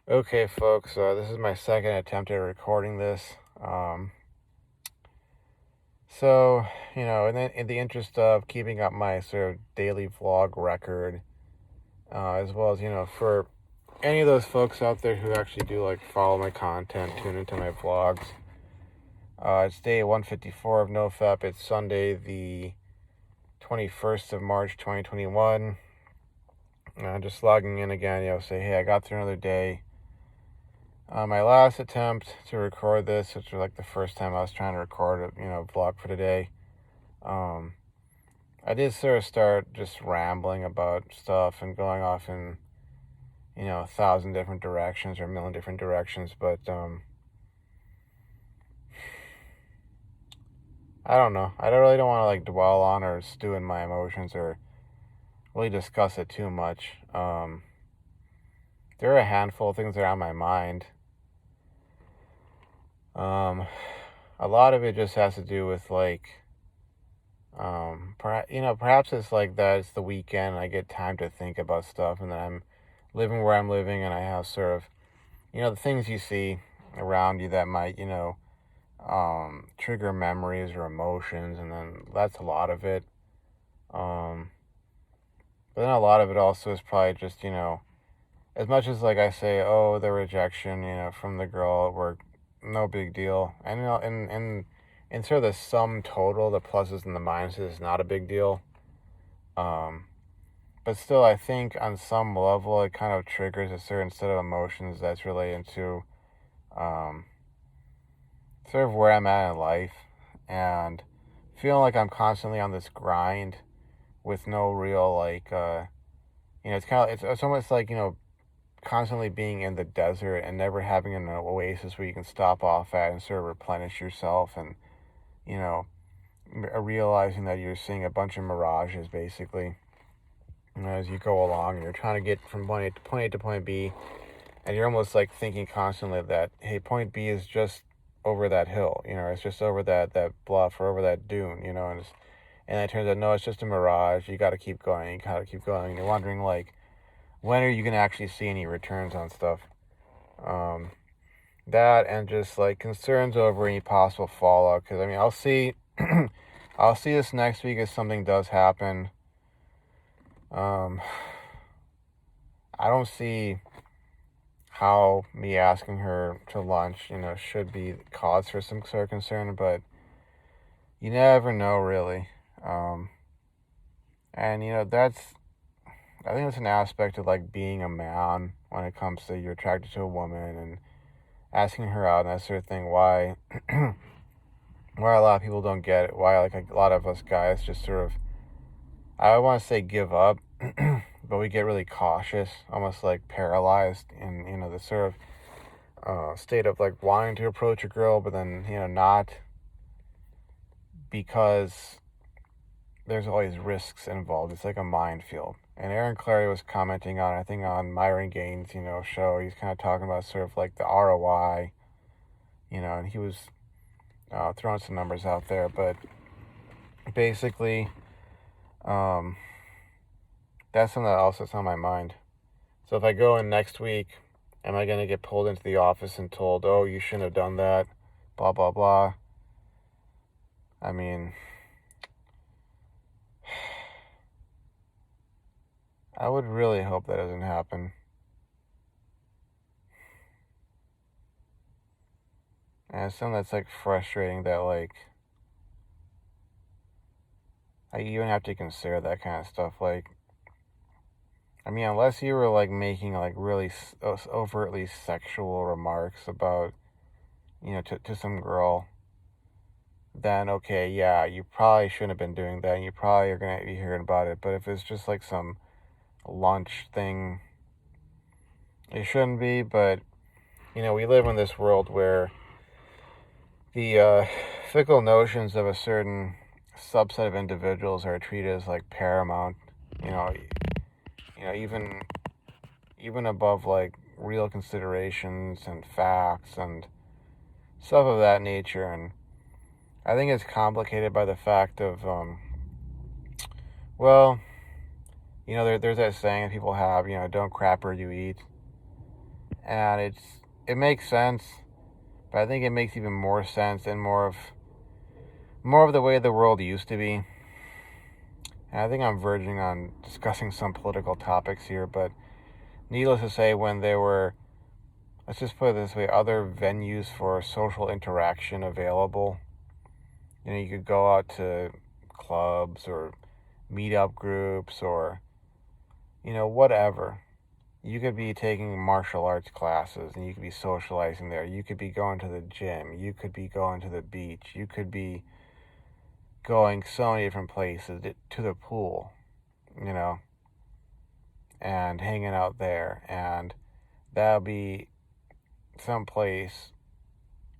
Okay, folks, this is my second attempt at recording this. Um, so, in the interest of keeping up my sort of daily vlog record, as well as, for any of those folks out there who actually do like follow my content, tune into my vlogs, it's day 154 of Nofap. It's Sunday, the 21st of March, 2021. Just logging in again, say, hey, I got through another day. My last attempt to record this, which was like the first time I was trying to record a vlog for today, um, I did sort of start just rambling about stuff and going off in 1,000 different directions or a million different directions. But I don't know. I don't want to like dwell on or stew in my emotions or really discuss it too much. There are a handful of things that are on my mind. Um, a lot of it just has to do with like perhaps it's like that it's the weekend and I get time to think about stuff, and then I'm living where I'm living and I have sort of the things you see around you that might trigger memories or emotions, and then that's a lot of it. um but then a lot of it also is probably just as much as like I say, oh, the rejection from the girl at work, no big deal, and in sort of the sum total, the pluses and the minuses is not a big deal. um But still, I think on some level, it kind of triggers a certain set of emotions that's related to um, sort of where I'm at in life, and feeling like I'm constantly on this grind with no real like it's kind of it's almost like constantly being in the desert and never having an oasis where you can stop off at and sort of replenish yourself, and you know realizing that you're seeing a bunch of mirages basically as you go along, and you're trying to get from point A to point B, and you're almost like thinking constantly that, hey, point B is just over that hill, it's just over that bluff or over that dune, and it turns out no, it's just a mirage. You got to keep going. You got to keep going. And you're wondering like, when are you gonna actually see any returns on stuff? Um, that and just like concerns over any possible fallout. Because I mean, I'll see, I'll see this next week if something does happen. Um, I don't see how me asking her to lunch, should be cause for some sort of concern, but you never know, really. Um, and I think it's an aspect of like being a man when it comes to you're attracted to a woman and asking her out and that sort of thing. Why, why a lot of people don't get it. Why like a lot of us guys just sort of, I don't want to say give up, but we get really cautious, almost like paralyzed in the sort of state of like wanting to approach a girl, but then not, because there's always risks involved. It's like a minefield. And Aaron Clary was commenting on, I think, on Myron Gaines, show. He's kind of talking about sort of like the ROI, and he was throwing some numbers out there. But basically, um, that's something that also is on my mind. So if I go in next week, am I going to get pulled into the office and told, oh, you shouldn't have done that, blah, blah, blah? I mean, I would really hope that doesn't happen. And it's something that's like frustrating that like I even have to consider that kind of stuff. Like, I mean, unless you were like making like really overtly sexual remarks about, to some girl, then okay, yeah, you probably shouldn't have been doing that, and you probably are gonna be hearing about it. But if it's just like some lunch thing, it shouldn't be. But we live in this world where the fickle notions of a certain subset of individuals are treated as like paramount. You know, even above like real considerations and facts and stuff of that nature. And I think it's complicated by the fact of well, there's that saying that people have, don't crap where you eat. And it makes sense, but I think it makes even more sense and more of the way the world used to be. And I think I'm verging on discussing some political topics here, but needless to say, when there were, let's just put it this way, other venues for social interaction available, you could go out to clubs or meetup groups or, whatever. You could be taking martial arts classes and you could be socializing there. You could be going to the gym. You could be going to the beach. You could be going so many different places, to the pool, and hanging out there. And that'll be someplace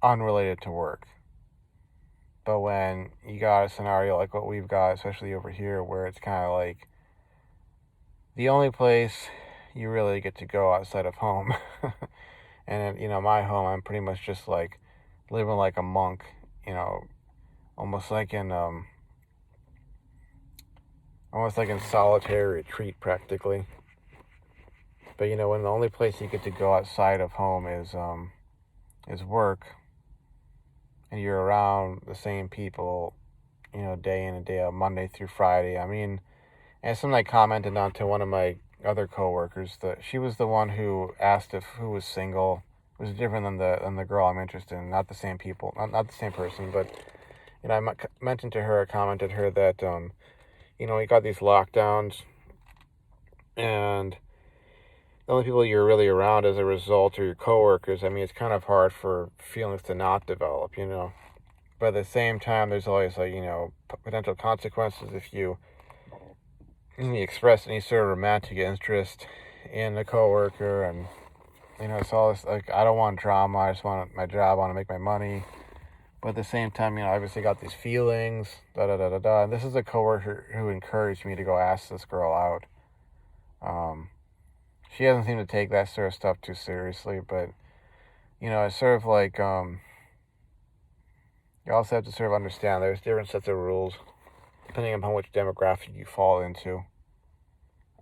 unrelated to work. But when you got a scenario like what we've got, especially over here, where it's kind of like the only place you really get to go outside of home, and my home, I'm pretty much just like living like a monk, almost like in solitary retreat practically. But when the only place you get to go outside of home is work, and you're around the same people, day in and day out, Monday through Friday. I mean, and something I commented on to one of my other coworkers, that she was the one who asked if who was single. It was different than the girl I'm interested in, not the same people, not the same person, but I mentioned to her, I commented her that we got these lockdowns, and the only people you're really around as a result are your coworkers. I mean, it's kind of hard for feelings to not develop, But at the same time, there's always potential consequences if you express any sort of romantic interest in a coworker, and it's all this, like, I don't want drama. I just want my job. I want to make my money. But at the same time, I obviously got these feelings, da da da da da. And this is a coworker who encouraged me to go ask this girl out. She doesn't seem to take that sort of stuff too seriously, but it's sort of like you also have to sort of understand there's different sets of rules depending upon which demographic you fall into.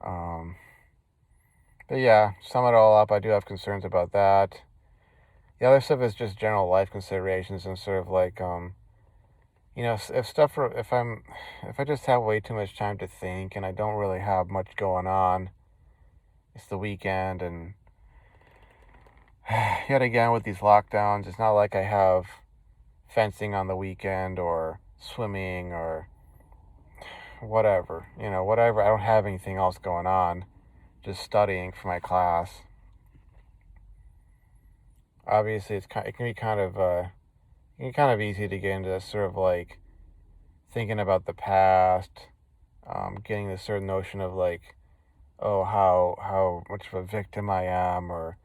But yeah, sum it all up, I do have concerns about that. The other stuff is just general life considerations and sort of like if I just have way too much time to think and I don't really have much going on, it's the weekend, and yet again with these lockdowns, it's not like I have fencing on the weekend or swimming or whatever. I don't have anything else going on, just studying for my class. Obviously, it can be kind of easy to get into this sort of like thinking about the past, getting this sort of notion of like, oh, how much of a victim I am, or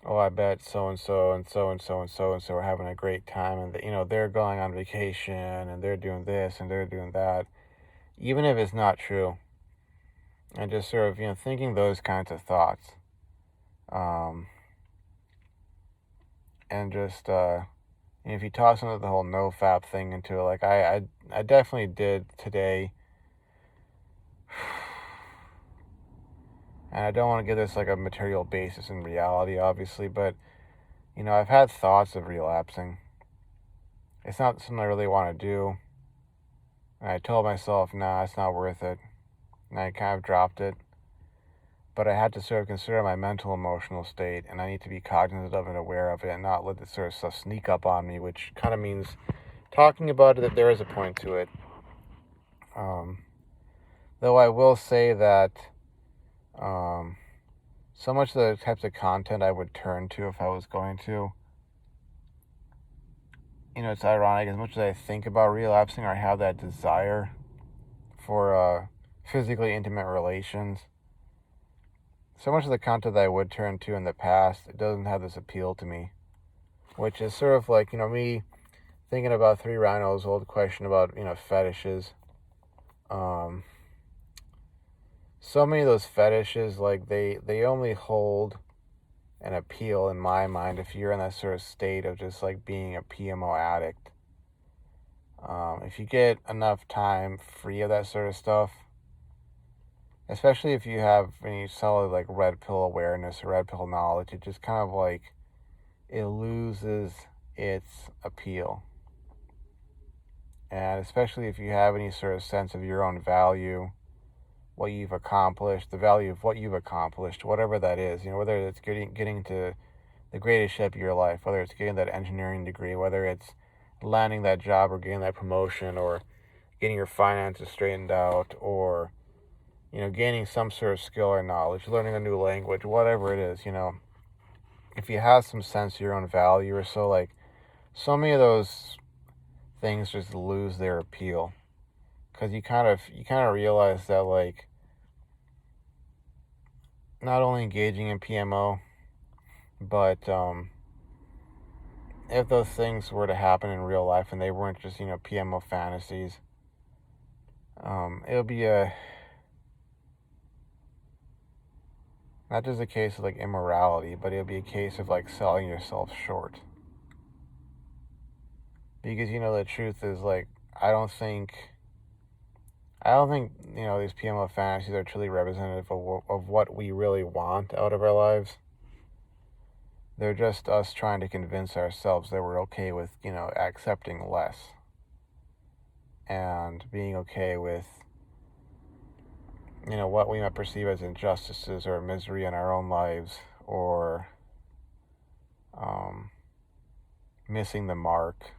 oh, I bet so and so and so and so and so and so are having a great time, and they're going on vacation and they're doing this and they're doing that, even if it's not true. And just sort of thinking those kinds of thoughts, and just if you toss into the whole Nofap thing into it, like I definitely did today. And I don't want to give this like a material basis in reality, obviously, but I've had thoughts of relapsing. It's not something I really want to do. And I told myself, nah, it's not worth it. And I kind of dropped it. But I had to sort of consider my mental emotional state, and I need to be cognizant of and aware of it and not let this sort of stuff sneak up on me, which kind of means talking about it, that there is a point to it. Though I will say that so much of the types of content I would turn to if I was going to, it's ironic, as much as I think about relapsing or I have that desire for physically intimate relations, so much of the content that I would turn to in the past, it doesn't have this appeal to me, which is sort of like, me thinking about Three Rhinos' old question about, fetishes. So many of those fetishes, like, they only hold an appeal in my mind if you're in that sort of state of just like being a PMO addict. If you get enough time free of that sort of stuff, especially if you have any solid like red pill awareness or red pill knowledge, it just kind of like it loses its appeal. And especially if you have any sort of sense of your own value, what you've accomplished, the value of what you've accomplished, whatever that is, whether it's getting to the greatest step of your life, whether it's getting that engineering degree, whether it's landing that job or getting that promotion or getting your finances straightened out or, gaining some sort of skill or knowledge, learning a new language, whatever it is, if you have some sense of your own value or so, like, so many of those things just lose their appeal because you kind of realize that, like, not only engaging in PMO, but if those things were to happen in real life and they weren't just PMO fantasies, it'll be not just a case of like immorality, but it'll be a case of like selling yourself short. Because the truth is, like, I don't think these PMO fantasies are truly representative of what we really want out of our lives. They're just us trying to convince ourselves that we're okay with, accepting less and being okay with, what we might perceive as injustices or misery in our own lives, or missing the mark,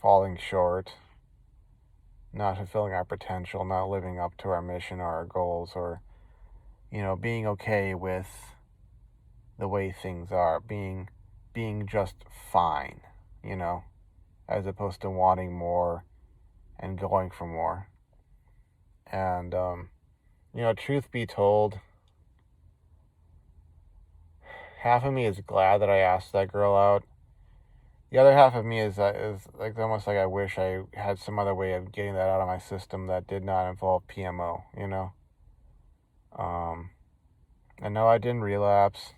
falling short, not fulfilling our potential, not living up to our mission or our goals, or, being okay with the way things are, being just fine, as opposed to wanting more and going for more. And, truth be told, half of me is glad that I asked that girl out. The other half of me is like almost like I wish I had some other way of getting that out of my system that did not involve PMO, I know I didn't relapse.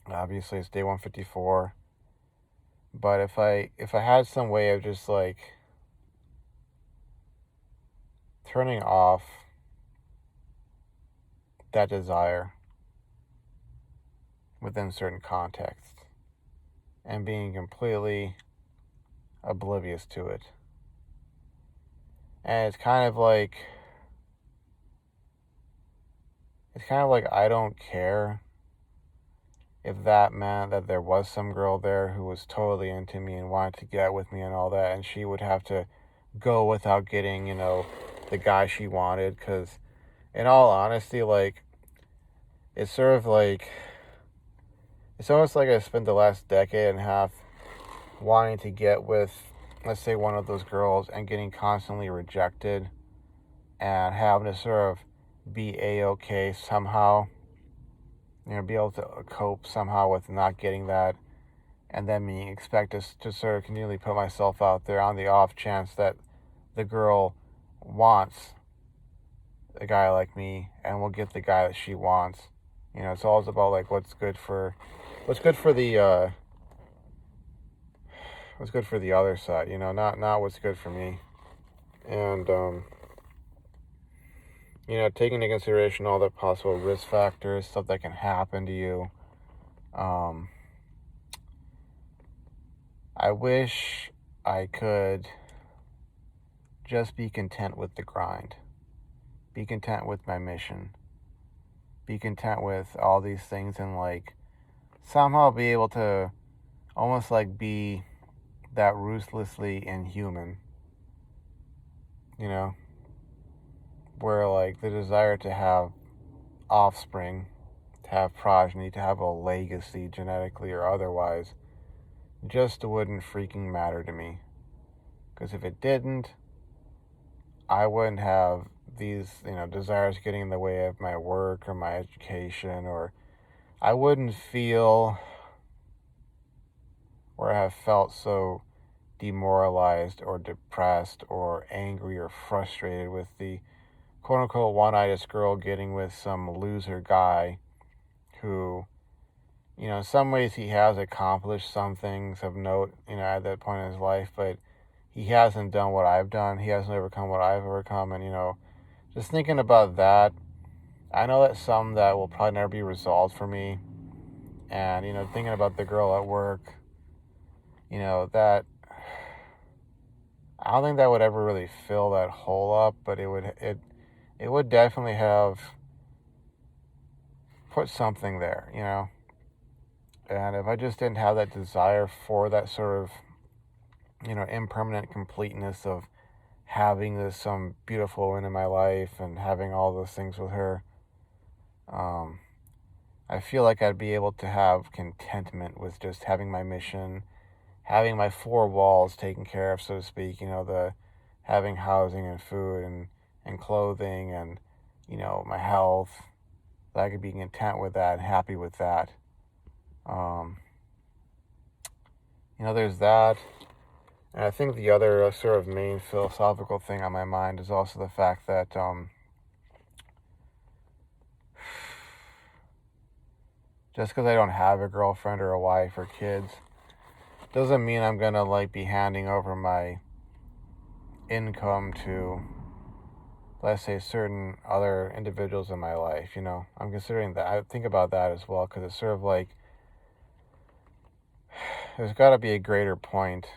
Obviously, it's day 154. But if I had some way of just like turning off that desire within certain contexts and being completely oblivious to it. And it's kind of like I don't care if that meant that there was some girl there who was totally into me and wanted to get with me and all that, and she would have to go without getting, the guy she wanted, because in all honesty, like, it's sort of like, it's almost like I spent the last decade and a half wanting to get with, let's say, one of those girls and getting constantly rejected and having to sort of be A-okay somehow, be able to cope somehow with not getting that, and then being expected to sort of continually put myself out there on the off chance that the girl wants a guy like me and will get the guy that she wants. It's always about like what's good for the other side, not what's good for me. And taking into consideration all the possible risk factors, stuff that can happen to you. I wish I could just be content with the grind, be content with my mission, be content with all these things, and like somehow be able to almost like be that ruthlessly inhuman, where like the desire to have offspring, to have progeny, to have a legacy genetically or otherwise, just wouldn't freaking matter to me. Because if it didn't, I wouldn't have these, desires getting in the way of my work or my education, or I wouldn't feel or have felt so demoralized or depressed or angry or frustrated with the quote-unquote one-eyed girl getting with some loser guy who, in some ways he has accomplished some things of note, at that point in his life, but he hasn't done what I've done. He hasn't overcome what I've overcome, and, just thinking about that, I know that some that will probably never be resolved for me. And, thinking about the girl at work, that I don't think that would ever really fill that hole up, but it would definitely have put something there. And if I just didn't have that desire for that sort of, impermanent completeness of having this some beautiful woman in my life and having all those things with her, um, I feel like I'd be able to have contentment with just having my mission, having my four walls taken care of, so to speak. The having housing and food and clothing and my health. That I could be content with that and happy with that. Um, there's that. And I think the other sort of main philosophical thing on my mind is also the fact that just because I don't have a girlfriend or a wife or kids doesn't mean I'm gonna be handing over my income to, let's say, certain other individuals in my life. I'm considering that. I think about that as well, because it's sort of like there's got to be a greater point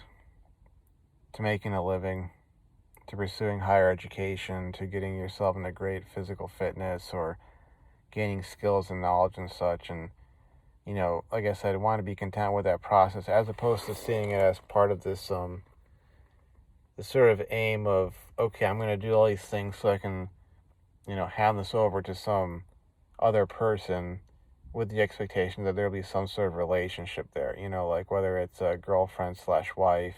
to making a living, to pursuing higher education, to getting yourself into great physical fitness, or gaining skills and knowledge and such. And, like I said, I want to be content with that process, as opposed to seeing it as part of this sort of aim of, okay, I'm going to do all these things so I can, hand this over to some other person with the expectation that there'll be some sort of relationship there, like whether it's a girlfriend slash wife,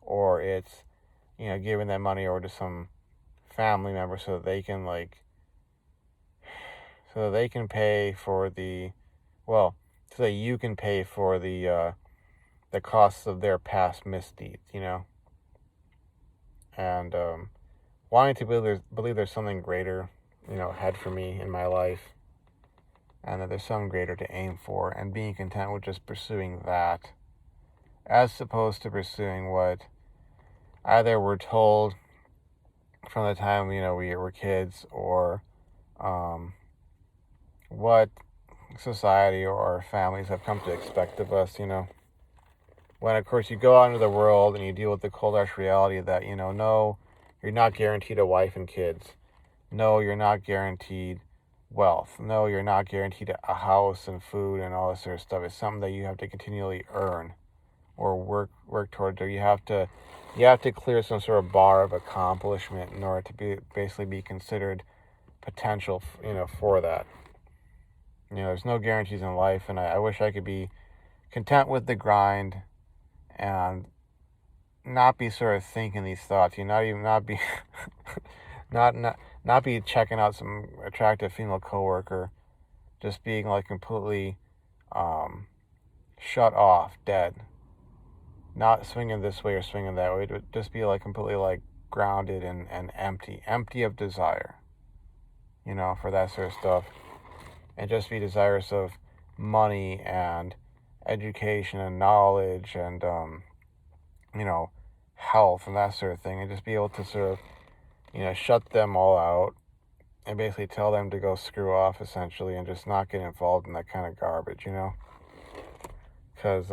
or it's, giving that money over to some family member so that they can pay for well, so that you can pay for the costs of their past misdeeds, and wanting to believe there's something greater, ahead for me in my life, and that there's something greater to aim for, and being content with just pursuing that, as opposed to pursuing what either we're told from the time we were kids, or what society or our families have come to expect of us. When of course you go out into the world and you deal with the cold harsh reality that no, you're not guaranteed a wife and kids. No, you're not guaranteed wealth. No, you're not guaranteed a house and food and all this sort of stuff. It's something that you have to continually earn or work towards, or you have to clear some sort of bar of accomplishment in order to basically be considered potential, for that. There's no guarantees in life, and I wish I could be content with the grind and not be sort of thinking these thoughts. Not be not be checking out some attractive female coworker, just being completely shut off, dead, not swinging this way or swinging that way. To just be completely grounded and empty of desire, for that sort of stuff, and just be desirous of money and education and knowledge and health and that sort of thing, and just be able to sort of shut them all out and basically tell them to go screw off, essentially, and just not get involved in that kind of garbage, because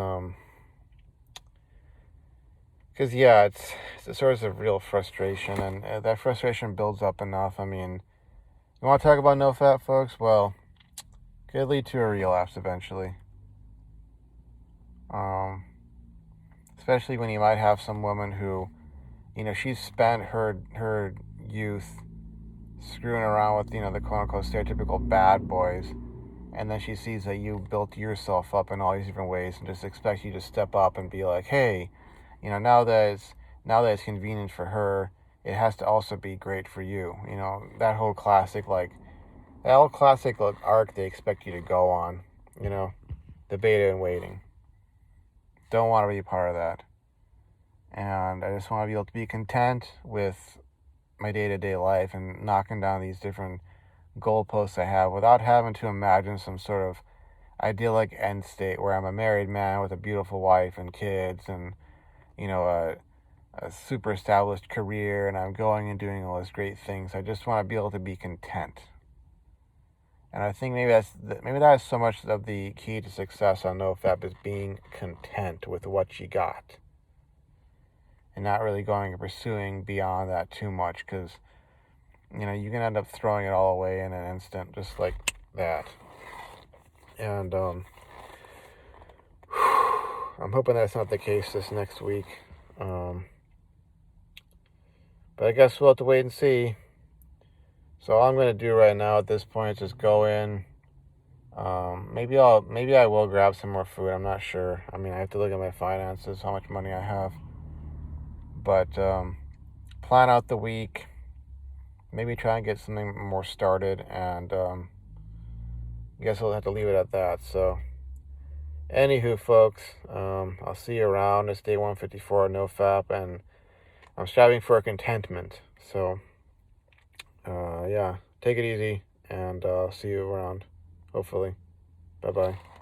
yeah, it's a source of real frustration, and that frustration builds up enough. I mean, you want to talk about Nofap, folks? Well, could lead to a relapse eventually. Especially when you might have some woman who, she's spent her youth screwing around with, the quote-unquote stereotypical bad boys, and then she sees that you built yourself up in all these different ways and just expects you to step up and be like, hey, now that it's convenient for her, it has to also be great for you. That whole classic arc they expect you to go on, the beta and waiting. Don't want to be a part of that. And I just want to be able to be content with my day-to-day life and knocking down these different goalposts I have without having to imagine some sort of idyllic end state where I'm a married man with a beautiful wife and kids and, a super established career and I'm going and doing all those great things. I just want to be able to be content. And I think maybe that is so much of the key to success on Nofap, is being content with what you got, and not really going and pursuing beyond that too much, because you can end up throwing it all away in an instant, just like that. And I'm hoping that's not the case this next week. But I guess we'll have to wait and see. So all I'm going to do right now at this point is just go in. Maybe I will grab some more food. I'm not sure. I mean, I have to look at my finances, how much money I have. But plan out the week. Maybe try and get something more started. And I guess we'll have to leave it at that. So, anywho, folks, I'll see you around. It's day 154 Nofap, and I'm striving for contentment. So, yeah, take it easy, and I'll see you around, hopefully. Bye-bye.